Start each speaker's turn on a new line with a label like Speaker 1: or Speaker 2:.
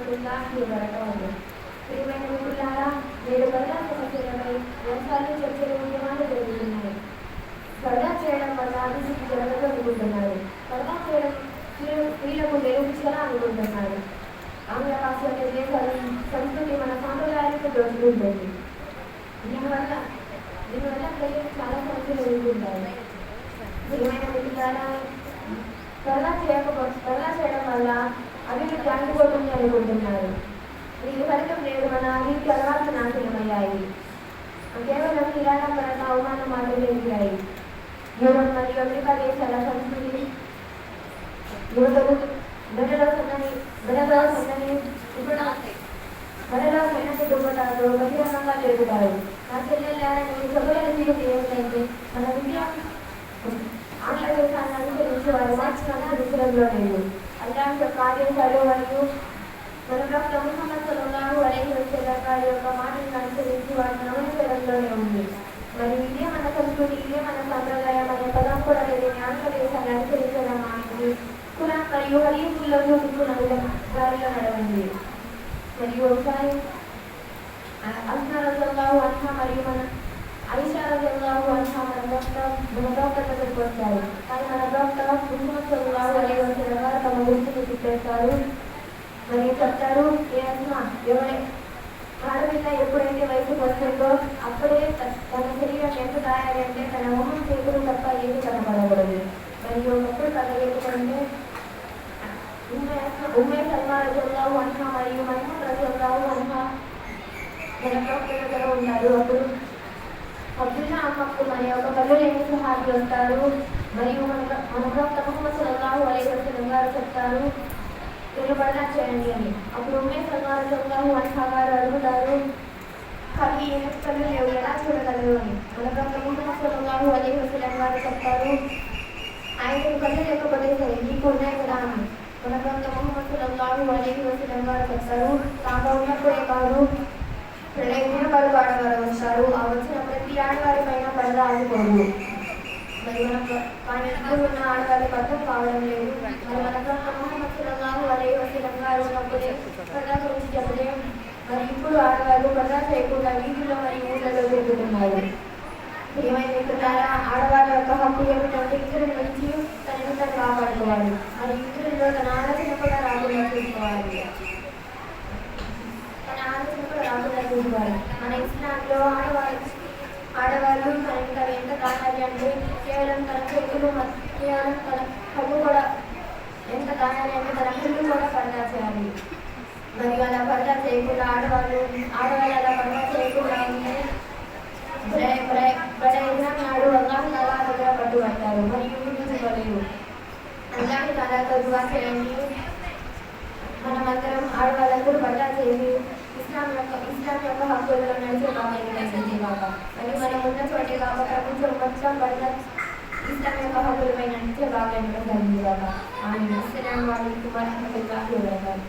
Speaker 1: లేకుండా ఇవ్వబడటం. ప్రియమైన మిత్రులారా, నేడు పరదా సమస్యలపై వ్యాసాలు చర్చలు ఉద్యమాలు జరుగుతున్నాయి. పరదా చేయడం వల్ల అభివృద్ధి జరగదు అనుకుంటున్నారు. పరదా చేయడం స్త్రీలకు నిరూపించాలా అనుకుంటున్నారు. ఆంగ్ల భాషలోని దేశాలు సంస్కృతి మన సాంప్రదాయాలకు దోచుకుంటుంది. దీనివల్ల ప్రజలు చాలా సమస్యలు ఎదుర్కొంటారు. ప్రియమైన మిత్రులారా, పరదా చేయడం వల్ల అభివృద్ధి ఆగిపోతుంది అనుకుంటున్నారు. దీని ఫలితం నేడు మన అభివృద్ధి అలవాట్లు నాశనమయ్యాయి. కేవలం నిరాడంబరణ అవమానం మాత్రమే ఎదిగాయి. యూరోప్ మరియు అమెరికా దేశాల సంస్కృతి యువతలు మెడలో సన్నటి దుప్పటాలతో బహిరంగంగా జరుగుతారు. నా చెల్లెళ్ళారా, నేను చెప్పగల తీరు ఏమిటంటే మన విద్య ఆంగ్ల దేశాన్ని అనుసరించి వారి మార్చిన అనుసరించడంలో లేదు. అల్లాహ్ యొక్క ఆదేశాలు మరియు మన ప్రవక్త ముహమ్మద్ సల్లల్లాహు అలైహి వసల్లం గారి యొక్క మాటలను అనుసరించి వాటిని అమలు చేయడంలోనే ఉంది. మరియు ఇదే మన సంస్కృతి, ఇదే మన సంప్రదాయం అనే పదం కూడా లేని ఆంగ్ల దేశాన్ని అనుసరించడం అనేది ఖురాన్ మరియు హదీసుల్లో చూపించిన దారిలో నడవండి. మరియు ఒకసారి అస్మా రలియల్లాహు అన్హా మరియు మన ఐషా రలియల్లాహు అన్హా మన ప్రవక్త దగ్గరికి వస్తారు. కానీ మన ప్రవక్త ముహమ్మద్ సల్లల్లాహు అలైహి వసల్లం గారు తమ గురించి చెప్పేస్తారు మరియు చెప్తారు, ఏ అస్మా, ఆడపిల్ల ఎప్పుడైతే వయసుకు వస్తుందో అప్పుడే తన శరీరం ఎంత దాయాలి అంటే తన మొహం చేతులు తప్ప ఏది కనపడకూడదు. మరియు ఒకప్పుడు కథ ఎదుర్కొంటే ఉమ్మే సల్మా రలియల్లాహు అన్హా మరియు మైమూనా రలియల్లాహు అన్హా మన ప్రవక్త దగ్గర ఉన్నారు. అప్పుడు అబ్దుల్లా అమ్మకు అనే ఒక కళ్ళు లేని సహాబీ వస్తారు. మరియు మన ప్రవక్త ముహమ్మద్ సల్లల్లాహు అలైహి వసల్లం గారు చెప్తారు, మీరు పరదా చేయండి అని. అప్పుడు ఉమ్మే సల్మా రలియల్లాహు అన్హా గారు అడుగుతారు, కళ్ళు లేవు, ఎలా చూడగలరు అని. మన ప్రవక్త ముహమ్మద్ సల్లల్లాహు అలైహి వసల్లం గారు చెప్తారు, ఆయనకు కళ్ళు లేకపోతే సరే, నీకు ఉన్నాయి కదా అని. మన ప్రవక్త ముహమ్మద్ సల్లల్లాహు అలైహి వసల్లం గారు చెప్తారు, తాగా ఉన్నప్పుడే కాదు, ప్రళయమైన వారు ఆడవారు వస్తారు. ఆ వచ్చిన ప్రతి ఆడవారి పైన పరదా ఆగిపోదు. మరి మన ఉన్న ఆడవారికి అర్థం కావడం లేదు. మరి మన ప్రవక్త ముహమ్మద్ సల్లల్లాహు అలైహి వసల్లం గారు ఉన్నప్పుడే పరదా గురించి చెప్తే, మరి ఇప్పుడు ఆడవారు పరదా చేయకుండా వీధుల్లో మరియు ఊళ్ళలో తిరుగుతున్నారు. ఏమైనా మిత్రులారా, ఆడవాళ్ళ యొక్క హక్కు ఏమిటంటే ఇతరుల నుంచి తనను తను కాపాడుకోవాలి. మరి ఇతరుల్లో తన ఆలోచన కూడా రాకుండా చూసుకోవాలి. మన ఇస్లాంలో ఆడవాళ్ళు తనకి ఎంత కావాలి అంటే కేవలం తన చేతులు, కేవలం తన కళ్ళు కూడా ఎంత కావాలి అంటే తన కళ్ళు కూడా పరదా చేయాలి. మరియు అలా పరదా చేయకుండా ఆడవాళ్ళు అలా పరదా చేయకుండా ఉంటే నాడు అల్లాహ్ తాలా దగ్గర పట్టుబడతారు మరియు విడిపించబడరు. అల్లాహ్ తాలాతో దుఆ చేయండి. మనమందరం ఆడవాళ్ళందరూ పరదా చేసి ఇస్లాం యొక్క హక్కుల్లో నడిచే బాగా. మరి మనం ఉన్న చోటే కాక ప్రపంచం మొత్తం పరదా ఇస్లాం యొక్క హక్కులపై నడిచే బాగా. ఆమె అస్సలాము అలైకుం వరహ్మతుల్లాహి వబరకాతుహు.